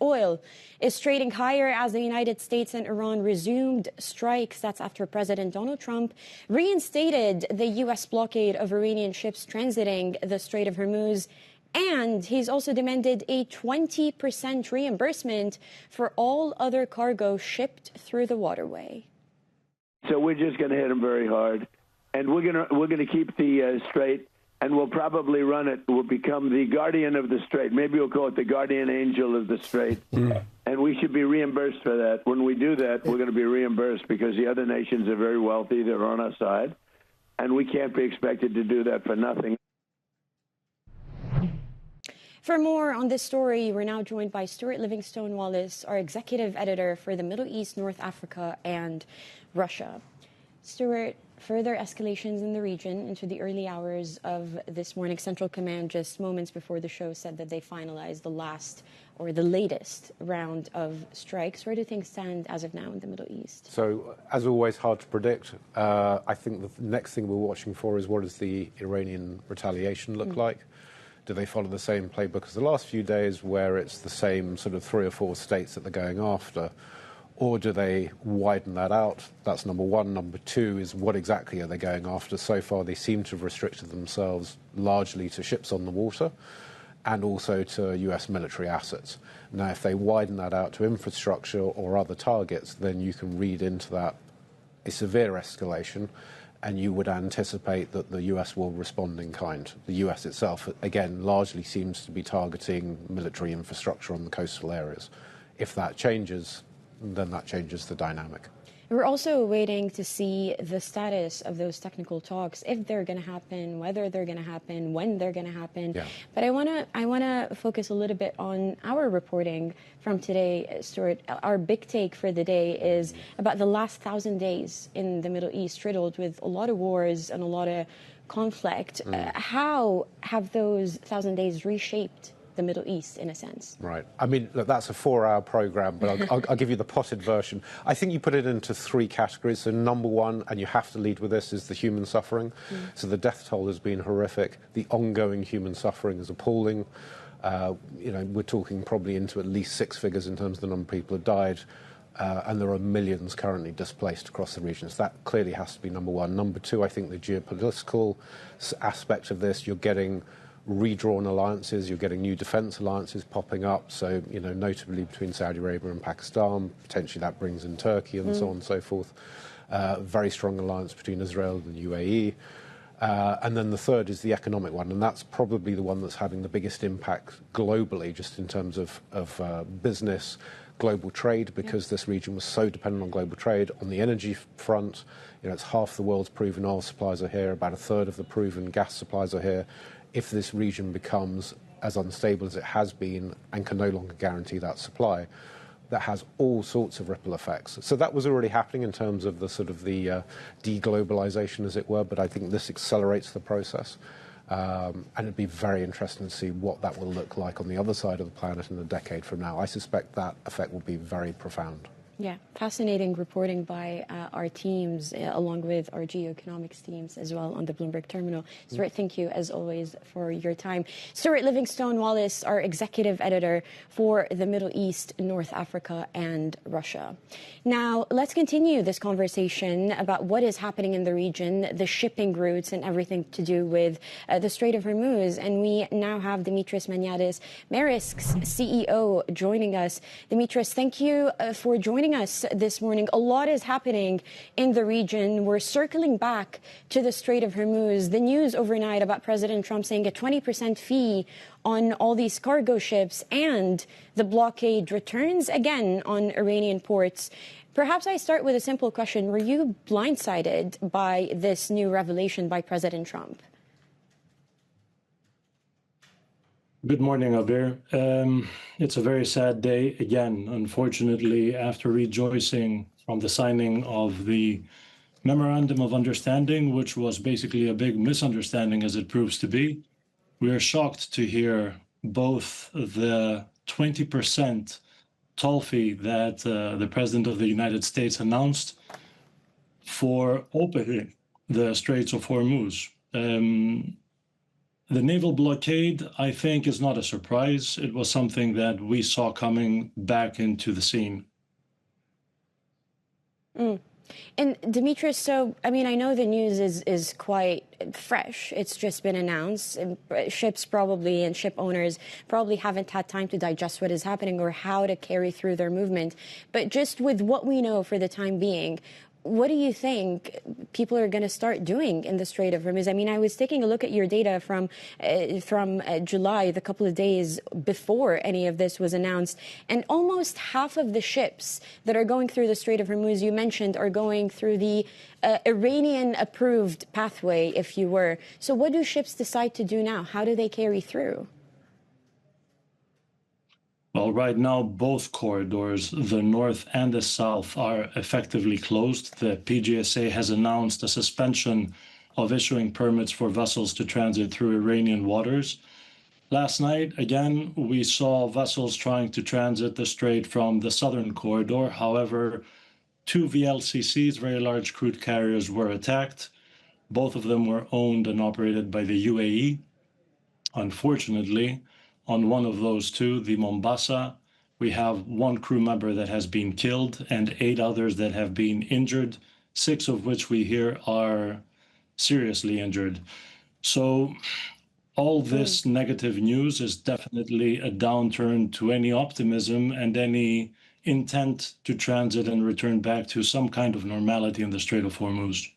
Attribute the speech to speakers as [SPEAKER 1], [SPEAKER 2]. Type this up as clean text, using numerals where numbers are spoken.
[SPEAKER 1] oil is trading higher as the United States and Iran resumed strikes. That's after President Donald Trump reinstated the U.S. blockade of Iranian ships transiting the Strait of Hormuz. And he's also demanded a 20% reimbursement for all other cargo shipped through the waterway.
[SPEAKER 2] So we're just going to hit him very hard, and we're going to keep the strait, and we'll probably run it. We'll become the guardian of the strait. Maybe we'll call it the guardian angel of the strait, and we should be reimbursed for that. When we do that, we're going to be reimbursed because the other nations are very wealthy. They're on our side, and we can't be expected to do that for nothing.
[SPEAKER 1] For more on this story, we're now joined by Stuart Livingstone-Wallace, our executive editor for the Middle East, North Africa, and Russia. Stuart, further escalations in the region into the early hours of this morning. Central Command, just moments before the show, said that they finalized the last or the latest round of strikes. Where do things stand as of now in the Middle East?
[SPEAKER 3] So, as always, hard to predict. I think the next thing we're watching for is what does the Iranian retaliation look like? Do they follow the same playbook as the last few days, where it's the same sort of 3 or 4 states that they're going after? Or do they widen that out? That's number one. Number two is what exactly are they going after? So far, they seem to have restricted themselves largely to ships on the water and also to US military assets. Now, if they widen that out to infrastructure or other targets, then you can read into that a severe escalation, and you would anticipate that the US will respond in kind. The US itself, again, largely seems to be targeting military infrastructure on the coastal areas. If that changes, then that changes the dynamic.
[SPEAKER 1] We're also waiting to see the status of those technical talks, if they're going to happen, whether they're going to happen, when they're going to happen. Yeah. But I want to focus a little bit on our reporting from today, Stuart. Our big take for the day is about the last 1,000 days in the Middle East, riddled with a lot of wars and a lot of conflict. How have those 1,000 days reshaped the Middle East, in a sense?
[SPEAKER 3] Right. I mean, look, that's a 4-hour program, but I'll give you the potted version. I think you put it into 3 categories. So number one, and you have to lead with this, is the human suffering. So the death toll has been horrific. The ongoing human suffering is appalling. We're talking probably into at least 6 figures in terms of the number of people who died. And there are millions currently displaced across the region. So that clearly has to be number one. Number two, I think the geopolitical aspect of this, you're getting redrawn alliances, you're getting new defense alliances popping up, so, notably between Saudi Arabia and Pakistan, potentially that brings in Turkey and so on and so forth. Very strong alliance between Israel and the UAE. And then the third is the economic one, and that's probably the one that's having the biggest impact globally, just in terms of business, global trade, because this region was so dependent on global trade. On the energy front, it's half the world's proven oil supplies are here, about a third of the proven gas supplies are here. If this region becomes as unstable as it has been and can no longer guarantee that supply, that has all sorts of ripple effects. So that was already happening in terms of the sort of the deglobalization, as it were, but I think this accelerates the process. And it'd be very interesting to see what that will look like on the other side of the planet in a decade from now. I suspect that effect will be very profound.
[SPEAKER 1] Yeah, fascinating reporting by our teams, along with our geoeconomics teams as well on the Bloomberg terminal. Stuart, thank you, as always, for your time. Stuart Livingstone-Wallace, our executive editor for the Middle East, North Africa, and Russia. Now, let's continue this conversation about what is happening in the region, the shipping routes, and everything to do with the Strait of Hormuz. And we now have Dimitris Maniadis, Marisks CEO, joining us. Dimitris, thank you for joining us this morning. A lot is happening in the region. We're circling back to the Strait of Hormuz. The news overnight about President Trump saying a 20% fee on all these cargo ships, and the blockade returns again on Iranian ports. Perhaps I start with a simple question. Were you blindsided by this new revelation by President Trump?
[SPEAKER 4] Good morning, Abir. It's a very sad day. Again, unfortunately, after rejoicing from the signing of the Memorandum of Understanding, which was basically a big misunderstanding as it proves to be, we are shocked to hear both the 20% toll fee that the President of the United States announced for opening the Straits of Hormuz. The naval blockade, I think, is not a surprise. It was something that we saw coming back into the scene.
[SPEAKER 1] And Dimitris, so, I mean, I know the news is quite fresh. It's just been announced. And ships probably and ship owners probably haven't had time to digest what is happening or how to carry through their movement. But just with what we know for the time being, what do you think people are going to start doing in the Strait of Hormuz? I mean, I was taking a look at your data from July, the couple of days before any of this was announced, and almost half of the ships that are going through the Strait of Hormuz you mentioned are going through the Iranian-approved pathway, if you were. So what do ships decide to do now? How do they carry through?
[SPEAKER 4] Well, right now, both corridors, the north and the south, are effectively closed. The PGSA has announced a suspension of issuing permits for vessels to transit through Iranian waters. Last night, again, we saw vessels trying to transit the strait from the southern corridor. However, two VLCCs, very large crude carriers, were attacked. Both of them were owned and operated by the UAE. Unfortunately, on one of those two, the Mombasa, we have one crew member that has been killed and 8 others that have been injured, 6 of which we hear are seriously injured. So all this negative news is definitely a downturn to any optimism and any intent to transit and return back to some kind of normality in the Strait of Hormuz.